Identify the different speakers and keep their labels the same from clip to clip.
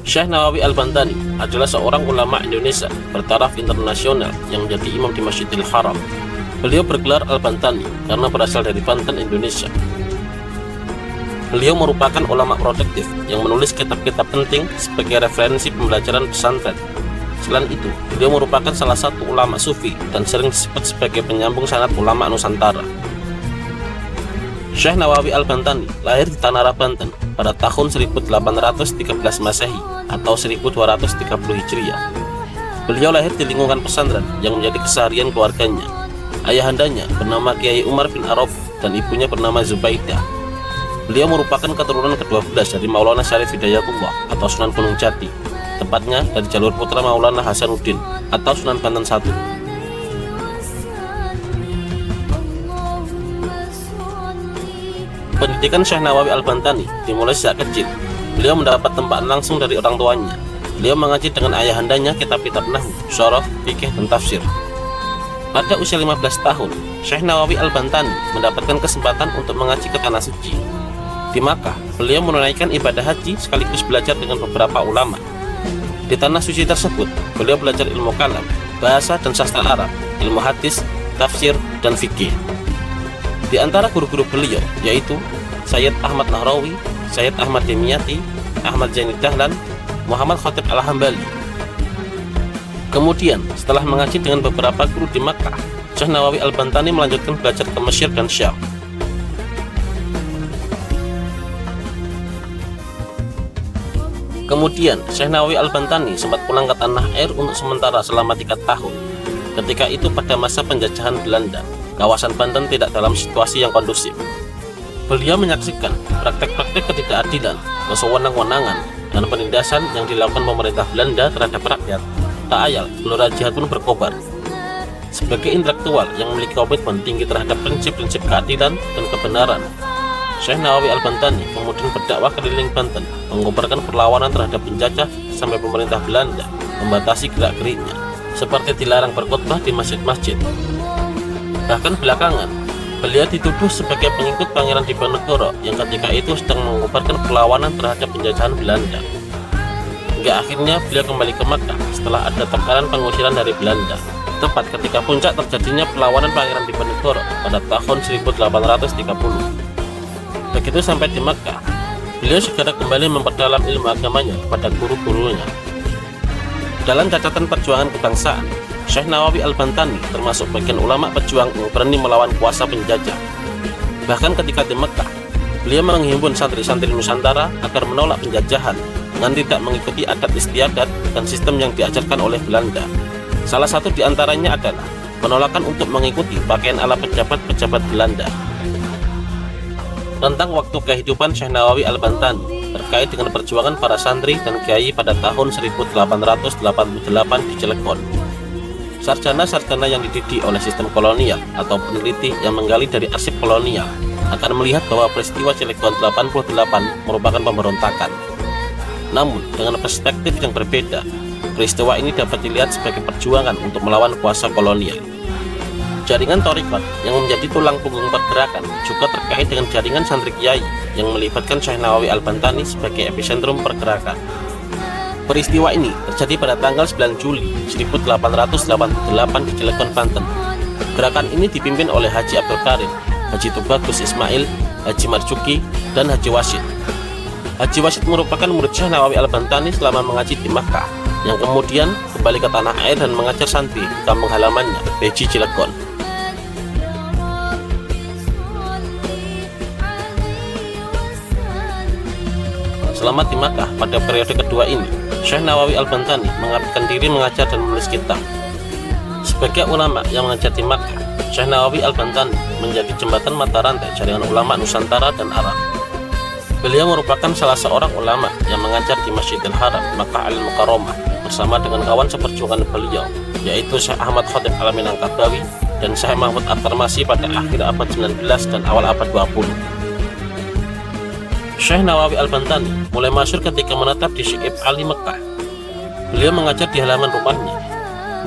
Speaker 1: Syekh Nawawi Al-Bantani adalah seorang ulama Indonesia bertaraf internasional yang menjadi imam di Masjidil Haram. Beliau bergelar Al-Bantani karena berasal dari Banten, Indonesia. Beliau merupakan ulama produktif yang menulis kitab-kitab penting sebagai referensi pembelajaran pesantren. Selain itu, beliau merupakan salah satu ulama sufi dan sering disebut sebagai penyambung sanad ulama Nusantara. Syekh Nawawi Al-Bantani lahir di Tanara, Banten pada tahun 1813 Masehi atau 1230 Hijriah. Beliau lahir di lingkungan pesantren yang menjadi keseharian keluarganya. Ayahandanya bernama Kiai Umar bin Araf dan ibunya bernama Zubaidah. Beliau merupakan keturunan ke-12 dari Maulana Syarif Hidayatullah atau Sunan Gunung Jati, tepatnya dari jalur putra Maulana Hasanuddin atau Sunan Banten I. Pendidikan Syekh Nawawi Al-Bantani dimulai sejak kecil. Beliau mendapat tempaan langsung dari orang tuanya. Beliau mengaji dengan ayahandanya kitab-kitab nahwu, syarah, fikih, dan tafsir. Pada usia 15 tahun, Syekh Nawawi Al-Bantani mendapatkan kesempatan untuk mengaji ke Tanah Suci. Di Makkah, beliau menunaikan ibadah haji sekaligus belajar dengan beberapa ulama. Di Tanah Suci tersebut, beliau belajar ilmu kalam, bahasa dan sastra Arab, ilmu hadis, tafsir, dan fikih. Di antara guru-guru beliau yaitu Sayyid Ahmad Nahrawi, Sayyid Ahmad Demiyati, Ahmad Zaini Dahlan, Muhammad Khatib Al-Hambali. Kemudian, setelah mengaji dengan beberapa guru di Makkah, Syekh Nawawi Al-Bantani melanjutkan belajar ke Mesir dan Syam. Kemudian, Syekh Nawawi Al-Bantani sempat pulang ke tanah air untuk sementara selama 3 tahun. Ketika itu pada masa penjajahan Belanda, kawasan Banten tidak dalam situasi yang kondusif. Beliau menyaksikan praktek-praktek ketidakadilan, kesewenang-wenangan, dan penindasan yang dilakukan pemerintah Belanda terhadap rakyat. Tak ayal, gelora jihad pun berkobar. Sebagai intelektual yang memiliki komitmen tinggi terhadap prinsip-prinsip keadilan dan kebenaran, Syekh Nawawi Al-Bantani kemudian berdakwah keliling Banten, mengobarkan perlawanan terhadap penjajah sampai pemerintah Belanda membatasi gerak-geriknya, seperti dilarang berkhutbah di masjid-masjid. Bahkan belakangan, beliau dituduh sebagai pengikut Pangeran Diponegoro yang ketika itu sedang mengobarkan perlawanan terhadap penjajahan Belanda. Hingga akhirnya beliau kembali ke Makkah setelah ada tekanan pengusiran dari Belanda, tepat ketika puncak terjadinya perlawanan Pangeran Diponegoro pada tahun 1830. Begitu sampai di Makkah, beliau segera kembali memperdalam ilmu agamanya pada guru-gurunya. Dalam catatan perjuangan kebangsaan, Syekh Nawawi Al-Bantani termasuk bagian ulama pejuang yang berani melawan kuasa penjajah. Bahkan ketika di Makkah, beliau menghimpun santri-santri Nusantara agar menolak penjajahan dengan tidak mengikuti adat istiadat dan sistem yang diajarkan oleh Belanda. Salah satu di antaranya adalah penolakan untuk mengikuti pakaian ala pejabat-pejabat Belanda. Tentang waktu kehidupan Syekh Nawawi Al-Bantani terkait dengan perjuangan para santri dan kiai pada tahun 1888 di Cilegon. Sarjana-sarjana yang dididik oleh sistem kolonial atau peneliti yang menggali dari arsip kolonial akan melihat bahwa peristiwa Cilegon 88 merupakan pemberontakan. Namun, dengan perspektif yang berbeda, peristiwa ini dapat dilihat sebagai perjuangan untuk melawan kuasa kolonial. Jaringan Thariqat yang menjadi tulang punggung pergerakan juga terkait dengan jaringan santri kiai yang melibatkan Syekh Nawawi Al-Bantani sebagai epicentrum pergerakan. Peristiwa ini terjadi pada tanggal 9 Juli 1888 di Cilegon, Banten. Gerakan ini dipimpin oleh Haji Abdul Karim, Haji Tubagus Ismail, Haji Marzuki, dan Haji Wasid. Haji Wasid merupakan murid Syekh Nawawi Al-Bantani selama mengaji di Makkah, yang kemudian kembali ke tanah air dan mengajar santri di kampung halamannya, Beji, Cilegon. Selama di Makkah pada periode kedua ini, Syekh Nawawi Al-Bantani mengabdikan diri mengajar dan menulis kitab. Sebagai ulama yang mengajar di Makkah, Syekh Nawawi Al-Bantani menjadi jembatan mata rantai jaringan ulama Nusantara dan Arab. Beliau merupakan salah seorang ulama yang mengajar di Masjidil Haram, Makkah Al-Mukarramah bersama dengan kawan seperjuangan beliau, yaitu Syekh Ahmad Khatib Al-Minangkabawi dan Syekh Mahmud At-Tarmasi pada akhir abad 19 dan awal abad 20. Syekh Nawawi Al-Bantani mulai masyhur ketika menetap di Syekh Ali, Mekah. Beliau mengajar di halaman rumahnya.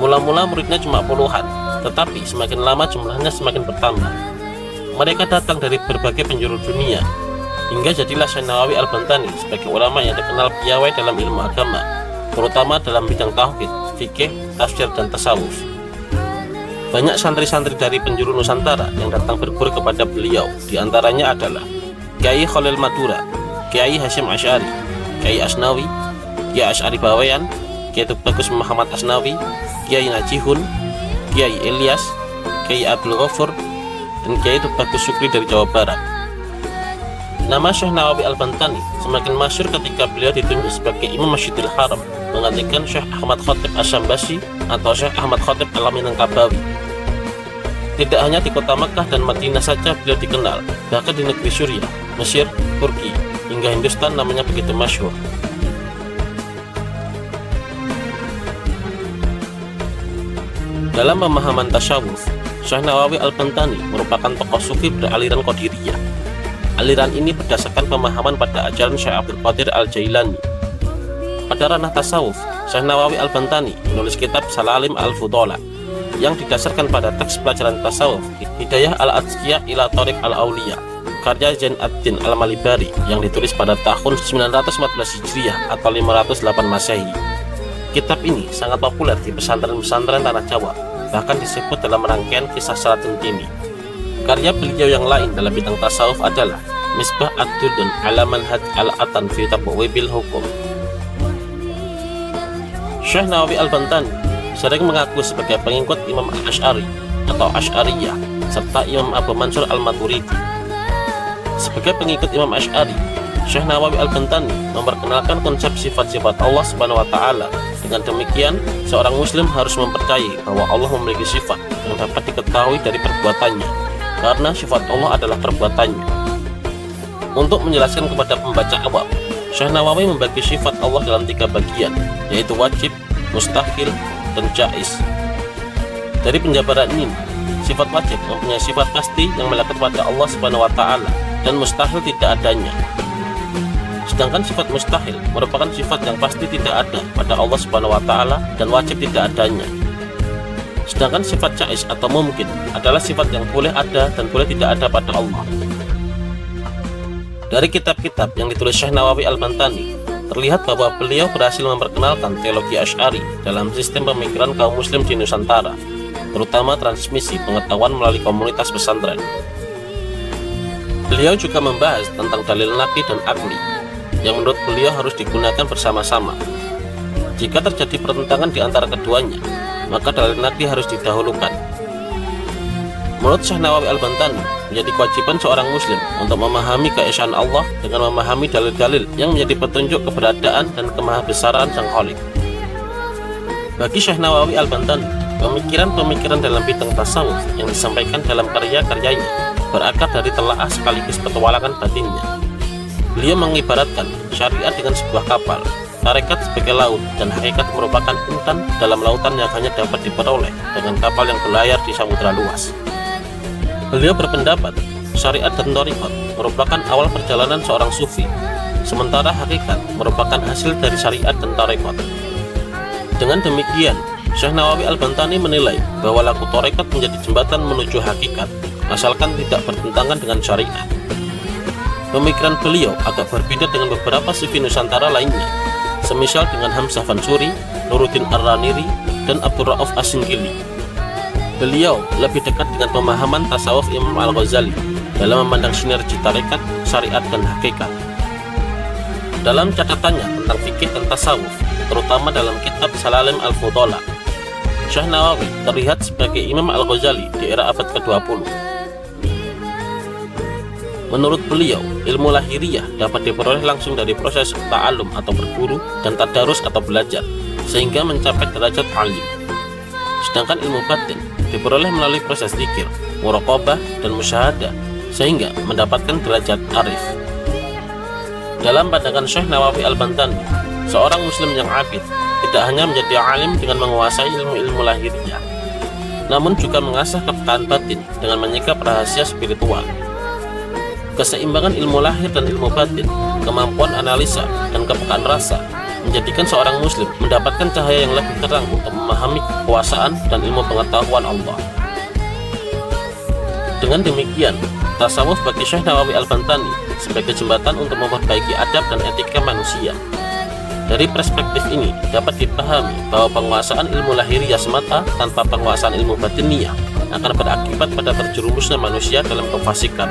Speaker 1: Mula-mula muridnya cuma puluhan, tetapi semakin lama jumlahnya semakin bertambah. Mereka datang dari berbagai penjuru dunia. hingga jadilah Syekh Nawawi Al-Bantani sebagai ulama yang dikenal piawai dalam ilmu agama, terutama dalam bidang tauhid, fikih, tafsir, dan tasawuf. Banyak santri-santri dari penjuru Nusantara yang datang berguru kepada beliau, diantaranya adalah Kiai Khalil Madura, Kiai Hasyim Asy'ari, Kiai Asnawi, Kiai Asy'ari Bawean, Kiai Tubagus Muhammad Asnawi, Kiai Najihun, Kiai Ilyas, Kiai Abdul Ghafur, dan Kiai Tubagus Syukri dari Jawa Barat. Nama Syekh Nawawi Al-Bantani semakin masyhur ketika beliau ditunjuk sebagai Imam Masjidil Haram, menggantikan Syekh Ahmad Khatib Asy-Syambasi atau Syekh Ahmad Khatib Al-Minangkabawi. Tidak hanya di kota Makkah dan Madinah saja beliau dikenal, bahkan di negeri Suriah, Mesir, Turki, hingga Hindustan namanya begitu masyhur. Dalam pemahaman tasawuf, Syekh Nawawi Al-Bantani merupakan tokoh sufi beraliran Qadiriyah. Aliran ini berdasarkan pemahaman pada ajaran Syekh Abdul Qadir Al-Jailani. Pada ranah tasawuf, Syekh Nawawi Al-Bantani menulis kitab Salalim Al-Fudala yang didasarkan pada teks pelajaran tasawuf Hidayah Al-Atqiyah ila Thariq Al-Auliya, karya Zain ad-Din Al-Malibari yang ditulis pada tahun 914 Hijriah atau 508 Masehi. Kitab ini sangat populer di pesantren-pesantren tanah Jawa, bahkan disebut dalam rangkaian kisah Salat Centini. Karya beliau yang lain dalam bidang tasawuf adalah Misbah ad-Durdun ala Manhaj al-Atan fi Tabwibil Hukum. Syekh Nawawi Al-Bantani sering mengaku sebagai pengikut Imam Al-Asy'ari atau Asy'ariyah serta Imam Abu Mansur Al-Maturidi. Sebagai pengikut Imam Asy'ari, Syekh Nawawi Al-Bantani memperkenalkan konsep sifat-sifat Allah Subhanahu wa taala. Dengan demikian, seorang muslim harus mempercayai bahwa Allah memiliki sifat yang dapat diketahui dari perbuatannya, karena sifat Allah adalah perbuatannya. Untuk menjelaskan kepada pembaca awam, Syekh Nawawi membagi sifat Allah dalam 3 bagian, yaitu wajib, mustahil, dan jaiz. Dari penjabaran ini, sifat wajib mempunyai sifat pasti yang melekat pada Allah Subhanahu wa taala, dan mustahil tidak adanya. Sedangkan sifat mustahil merupakan sifat yang pasti tidak ada pada Allah Subhanahu wa taala dan wajib tidak adanya. Sedangkan sifat jaiz atau mungkin adalah sifat yang boleh ada dan boleh tidak ada pada Allah. Dari kitab-kitab yang ditulis Syekh Nawawi Al-Bantani, terlihat bahwa beliau berhasil memperkenalkan teologi Asy'ari dalam sistem pemikiran kaum muslim di Nusantara, terutama transmisi pengetahuan melalui komunitas pesantren. Beliau juga membahas tentang dalil naqli dan akli, yang menurut beliau harus digunakan bersama-sama. Jika terjadi pertentangan di antara keduanya, maka dalil naqli harus didahulukan. Menurut Syekh Nawawi Al-Bantani, menjadi kewajiban seorang muslim untuk memahami keesaan Allah dengan memahami dalil-dalil yang menjadi petunjuk keberadaan dan kemahabesaran Sang Khalik. Bagi Syekh Nawawi Al-Bantani, pemikiran-pemikiran dalam bidang tasawuf yang disampaikan dalam karya-karyanya berakar dari telaah sekaligus petualangan batinnya. Beliau mengibaratkan syariat dengan sebuah kapal, tarekat sebagai laut, dan hakikat merupakan intan dalam lautan yang hanya dapat diperoleh dengan kapal yang berlayar di samudra luas. Beliau berpendapat syariat dan thariqat merupakan awal perjalanan seorang sufi, sementara hakikat merupakan hasil dari syariat dan thariqat. Dengan demikian, Syekh Nawawi Al-Bantani menilai bahwa laku thariqat menjadi jembatan menuju hakikat, asalkan tidak bertentangan dengan syariat. Pemikiran beliau agak berbeda dengan beberapa sufi Nusantara lainnya, semisal dengan Hamzah Fansuri, Nuruddin Ar-Raniri, dan Abdul Rauf As-Singgili. Beliau lebih dekat dengan pemahaman tasawuf Imam Al-Ghazali dalam memandang sinergi tarekat, syariat, dan hakikat. Dalam catatannya tentang fikih dan tasawuf, terutama dalam kitab Salalim Al-Fudala, Syekh Nawawi terlihat sebagai Imam Al-Ghazali di era abad ke-20. Menurut beliau, ilmu lahiriah dapat diperoleh langsung dari proses ta'allum atau berguru dan tadarus atau belajar, sehingga mencapai derajat alim. Sedangkan ilmu batin diperoleh melalui proses zikir, muraqabah, dan musyahadah, sehingga mendapatkan derajat arif. Dalam pandangan Syekh Nawawi Al-Bantani, seorang muslim yang abid tidak hanya menjadi alim dengan menguasai ilmu-ilmu lahiriah, namun juga mengasah kepekaan batin dengan menyikap rahasia spiritual. Keseimbangan ilmu lahir dan ilmu batin, kemampuan analisa, dan kepekaan rasa menjadikan seorang muslim mendapatkan cahaya yang lebih terang untuk memahami kekuasaan dan ilmu pengetahuan Allah. Dengan demikian, Tasawuf bagi Syekh Nawawi Al-Bantani sebagai jembatan untuk memperbaiki adab dan etika manusia. Dari perspektif ini dapat dipahami bahwa penguasaan ilmu lahiriah semata tanpa penguasaan ilmu batiniah akan berakibat pada terjerumusnya manusia dalam kefasikan.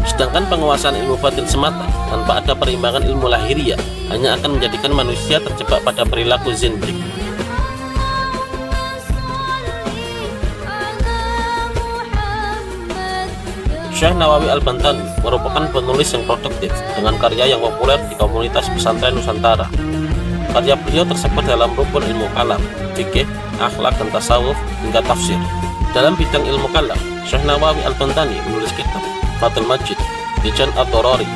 Speaker 1: Sedangkan penguasaan ilmu batin semata tanpa ada perimbangan ilmu lahiriah hanya akan menjadikan manusia terjebak pada perilaku zindrik. Syekh Nawawi Al-Bantani merupakan penulis yang produktif dengan karya yang populer di komunitas pesantren Nusantara. Karya beliau tersebar dalam rukun ilmu kalam, fikih, akhlak dan tasawuf hingga tafsir. Dalam bidang ilmu kalam, Syekh Nawawi Al-Bantani menulis kitab Fathul Majid, Bijan Ad-Dorari,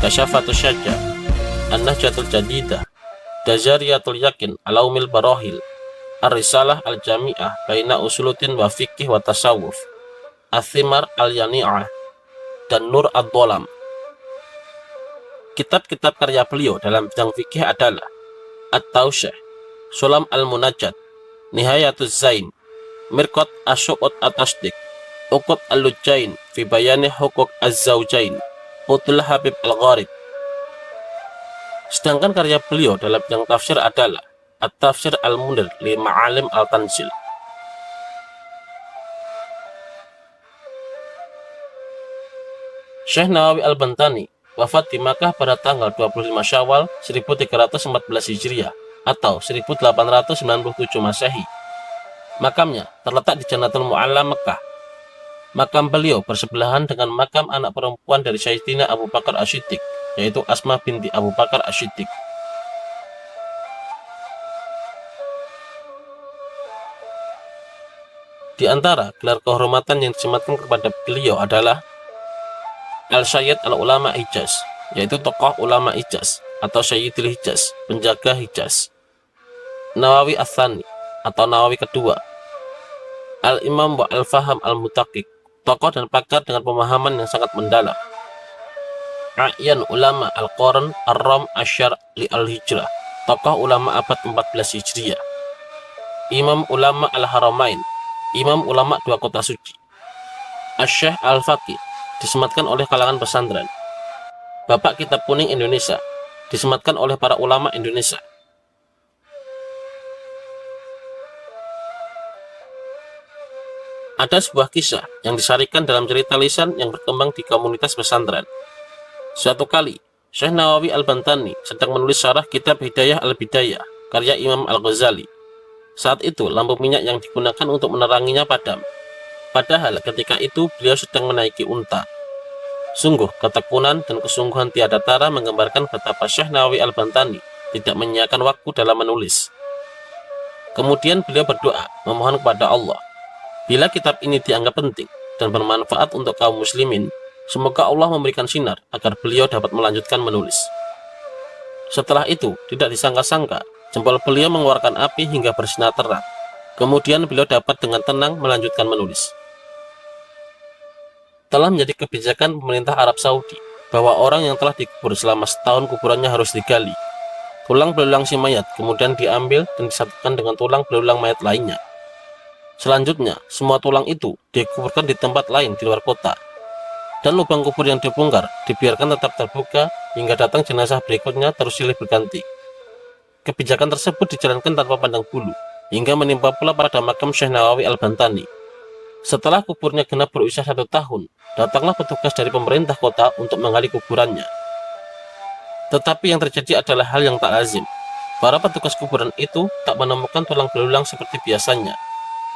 Speaker 1: Kasyafatul Syajja, An-Nahjatul Jadidah, Dazariyatul Yakin, Alaumil Barohil, Ar-Risalah Al-Jami'ah Baina Usuluddin wa Fikih wa Tasawuf, Athimar Al-Yani'ah, dan Nur Ad-Dolam. Kitab-kitab karya beliau dalam bidang fikih adalah At-Tausyah, Sulam Al-Munajjat, Nihayatuz Zain, Mirqat Asyu'ud At-Tasdiq, Uqud Al-Lujain fi Bayani Hukuk Az-Zawjain, Utul Habib Al-Gharib. Sedangkan karya beliau dalam bidang tafsir adalah At-Tafsir Al-Munir li Ma'alim Al-Tanzil. Syekh Nawawi Al-Bantani wafat di Makkah pada tanggal 25 Syawal 1314 Hijriah atau 1897 Masehi. Makamnya terletak di Jannatul Mu'alla, Mekah. Makam beliau bersebelahan dengan makam anak perempuan dari Sayyidina Abu Bakar As-Siddiq, yaitu Asma binti Abu Bakar As-Siddiq. Di antara gelar kehormatan yang disematkan kepada beliau adalah Al-Sayyid Al-Ulama Hijaz, yaitu tokoh ulama Hijaz atau Sayyidil Hijaz, penjaga Hijaz. Nawawi Ats-Tsani atau Nawawi kedua. Al-Imam wa Al-Faham Al-Mutaqiq, tokoh dan pakar dengan pemahaman yang sangat mendalam. A'yan Ulama Al-Qarn Ar-Ram Asyar li Al-Hijrah, tokoh ulama abad 14 Hijriah. Imam Ulama Al-Haramain, imam ulama dua kota suci. Asy-Syaikh Al-Faqih, disematkan oleh kalangan pesantren. Bapak Kitab Kuning Indonesia, disematkan oleh para ulama Indonesia. Ada sebuah kisah yang disarikan dalam cerita lisan yang berkembang di komunitas pesantren. Suatu kali, Syekh Nawawi Al-Bantani sedang menulis syarah kitab Hidayah Al-Bidayah, karya Imam Al-Ghazali. Saat itu, lampu minyak yang digunakan untuk meneranginya padam. Padahal ketika itu beliau sedang menaiki unta. Sungguh ketekunan dan kesungguhan tiada tara menggambarkan betapa Syekh Nawawi Al-Bantani tidak menyiapkan waktu dalam menulis. Kemudian beliau berdoa memohon kepada Allah, bila kitab ini dianggap penting dan bermanfaat untuk kaum muslimin, semoga Allah memberikan sinar agar beliau dapat melanjutkan menulis. Setelah itu, tidak disangka-sangka, jempol beliau mengeluarkan api hingga bersinar terang. Kemudian beliau dapat dengan tenang melanjutkan menulis. Telah menjadi kebijakan pemerintah Arab Saudi bahwa orang yang telah dikubur selama setahun kuburannya harus digali. Tulang belulang si mayat kemudian diambil dan disatukan dengan tulang belulang mayat lainnya. Selanjutnya, semua tulang itu dikuburkan di tempat lain di luar kota. Dan lubang kubur yang dibongkar dibiarkan tetap terbuka hingga datang jenazah berikutnya terus silih berganti. Kebijakan tersebut dijalankan tanpa pandang bulu, hingga menimpa pula pada makam Syekh Nawawi Al-Bantani. Setelah kuburnya genap berusia 1 tahun, datanglah petugas dari pemerintah kota untuk menggali kuburannya. Tetapi yang terjadi adalah hal yang tak lazim. Para petugas kuburan itu tak menemukan tulang belulang seperti biasanya.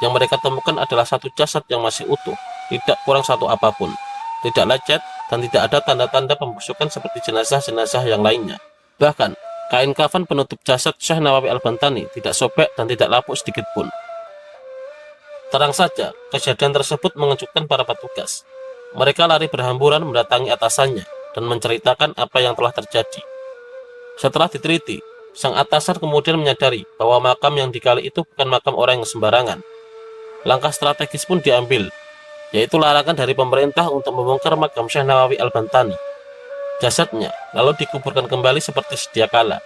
Speaker 1: Yang mereka temukan adalah satu jasad yang masih utuh, tidak kurang satu apapun, tidak lecet, dan tidak ada tanda-tanda pembusukan seperti jenazah-jenazah yang lainnya. Bahkan, kain kafan penutup jasad Syekh Nawawi Al-Bantani tidak sobek dan tidak lapuk sedikit pun. Terang saja, kejadian tersebut mengejutkan para petugas. Mereka lari berhamburan mendatangi atasannya dan menceritakan apa yang telah terjadi. Setelah diteliti, sang atasan kemudian menyadari bahwa makam yang digali itu bukan makam orang yang sembarangan. Langkah strategis pun diambil, yaitu larangan dari pemerintah untuk membongkar makam Syekh Nawawi Al-Bantani. Jasadnya lalu dikuburkan kembali seperti sedia kala.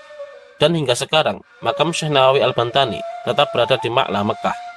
Speaker 1: Dan hingga sekarang, makam Syekh Nawawi Al-Bantani tetap berada di Ma'la, Mekah.